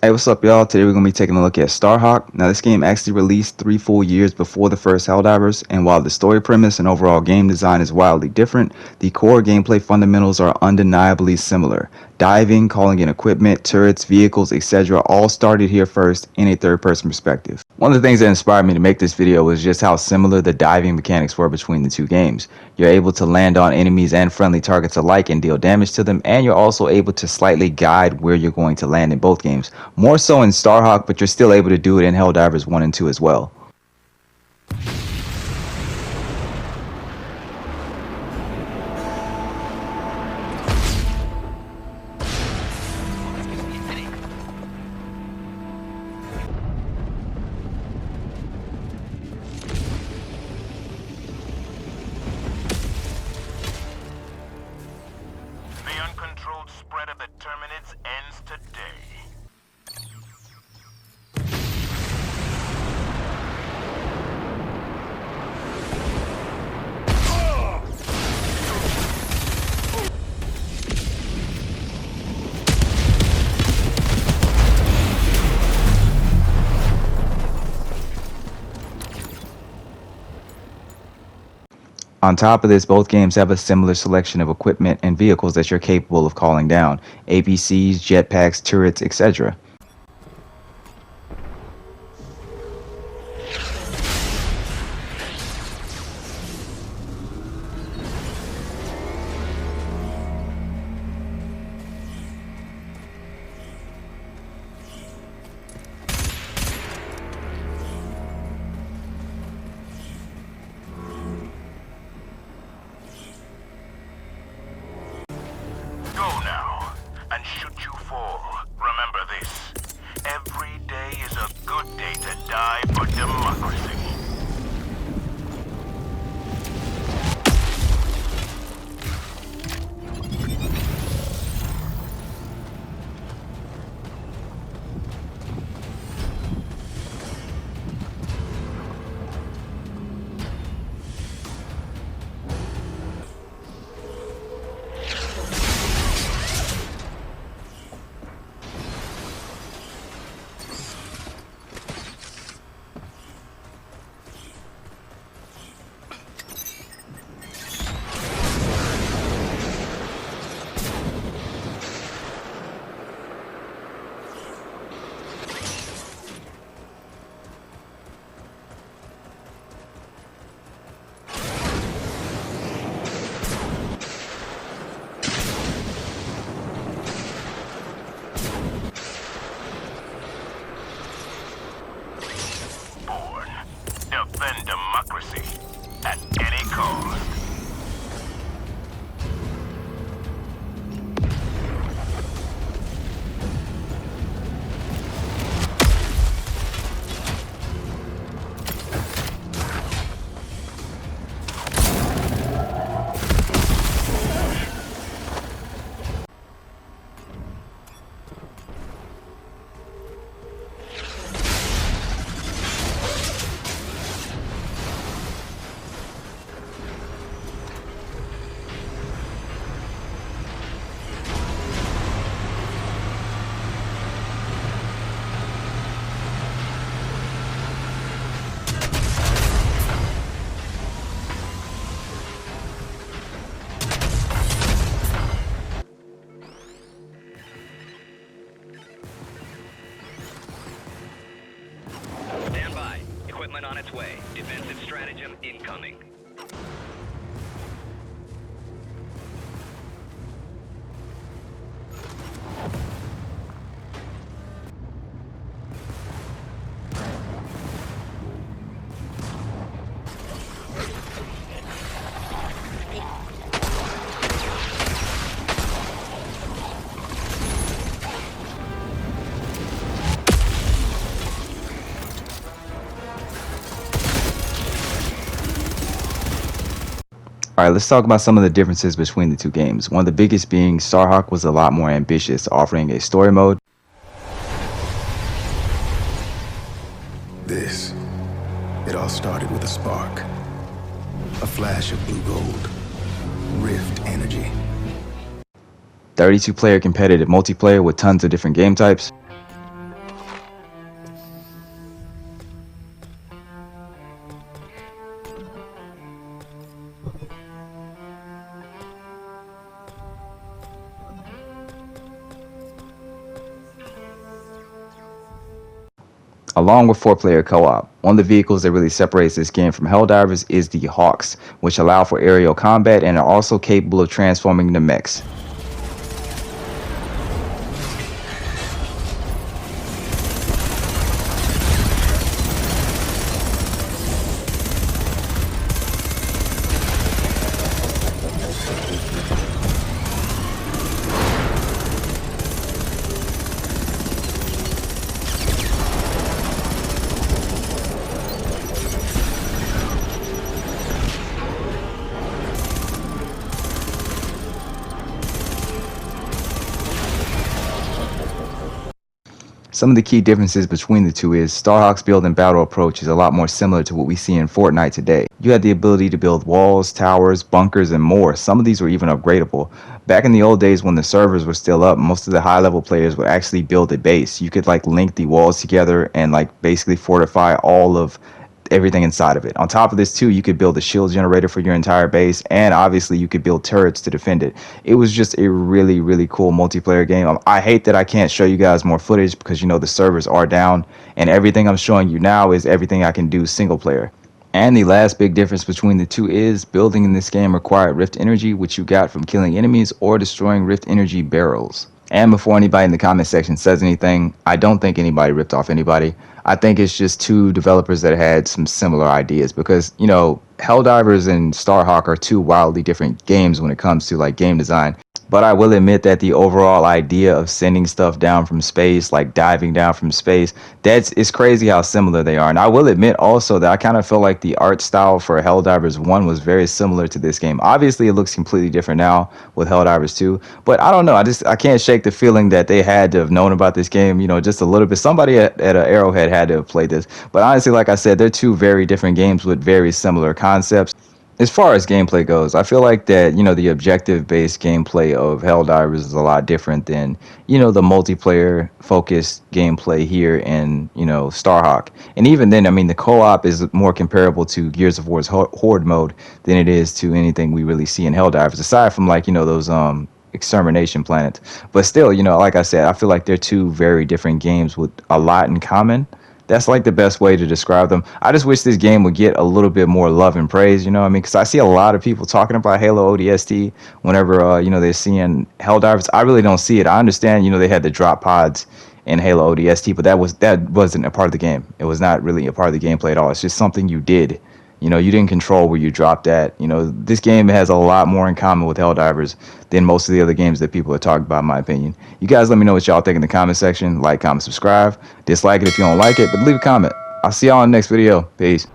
Hey, what's up, y'all? Today we're going to be taking a look at Starhawk. Now, this game actually released 3 full years before the first Helldivers, and while the story premise and overall game design is wildly different, the core gameplay fundamentals are undeniably similar. Diving, calling in equipment, turrets, vehicles, etc. all started here first in a third-person perspective. One of the things that inspired me to make this video was just how similar the diving mechanics were between the two games. You're able to land on enemies and friendly targets alike and deal damage to them, and you're also able to slightly guide where you're going to land in both games. More so in Starhawk, but you're still able to do it in Helldivers 1 and 2 as well. The uncontrolled spread of the Terminids ends today. On top of this, both games have a similar selection of equipment and vehicles that you're capable of calling down: APCs, jetpacks, turrets, etc. Go now, and should you fall, remember this. Every day is a good day to die for democracy. Defend democracy at any cost. Stand by. Equipment on its way. Defensive stratagem incoming. Alright, let's talk about some of the differences between the two games. One of the biggest being Starhawk was a lot more ambitious, offering a story mode. It all started with a spark. A flash of blue gold. Rift energy. 32-player competitive multiplayer with tons of different game types. along with 4-player co-op. One of the vehicles that really separates this game from Helldivers is the Hawks, which allow for aerial combat and are also capable of transforming into mechs. Some of the key differences between the two is Starhawk's build and battle approach is a lot more similar to what we see in Fortnite today. You had the ability to build walls, towers, bunkers, and more. Some of these were even upgradable. Back in the old days when the servers were still up, most of the high level players would actually build a base. You could like link the walls together and like basically fortify all of everything inside of it. On top of this too, you could build a shield generator for your entire base, and obviously you could build turrets to defend it. It was just a really cool multiplayer game. I hate that I can't show you guys more footage because, you know, the servers are down, and everything I'm showing you now is everything I can do single player. And the last big difference between the two is building in this game required Rift Energy, which you got from killing enemies or destroying Rift Energy barrels. And before anybody in the comment section says anything, I don't think anybody ripped off anybody. I think it's just two developers that had some similar ideas because, you know, Helldivers and Starhawk are two wildly different games when it comes to like game design. But I will admit that the overall idea of sending stuff down from space, like diving down from space, it's crazy how similar they are. And I will admit also that I kind of feel like the art style for Helldivers 1 was very similar to this game. Obviously, it looks completely different now with Helldivers 2, but I don't know. I can't shake the feeling that they had to have known about this game, you know, just a little bit. Somebody at Arrowhead had to have played this. But honestly, like I said, they're two very different games with very similar concepts. As far as gameplay goes, I feel like that, you know, the objective-based gameplay of Helldivers is a lot different than, you know, the multiplayer-focused gameplay here in, you know, Starhawk. And even then, I mean, the co-op is more comparable to Gears of War's Horde mode than it is to anything we really see in Helldivers, aside from, like, you know, those extermination planets. But still, you know, like I said, I feel like they're two very different games with a lot in common. That's like the best way to describe them. I just wish this game would get a little bit more love and praise, you know what I mean? Because I see a lot of people talking about Halo ODST whenever, you know, they're seeing Helldivers. I really don't see it. I understand, you know, they had the drop pods in Halo ODST, but that wasn't a part of the game. It was not really a part of the gameplay at all. It's just something you did. You know, you didn't control where you dropped at. You know, this game has a lot more in common with Helldivers than most of the other games that people are talking about, in my opinion. You guys let me know what y'all think in the comment section. Like, comment, subscribe. Dislike it if you don't like it, but leave a comment. I'll see y'all in the next video. Peace.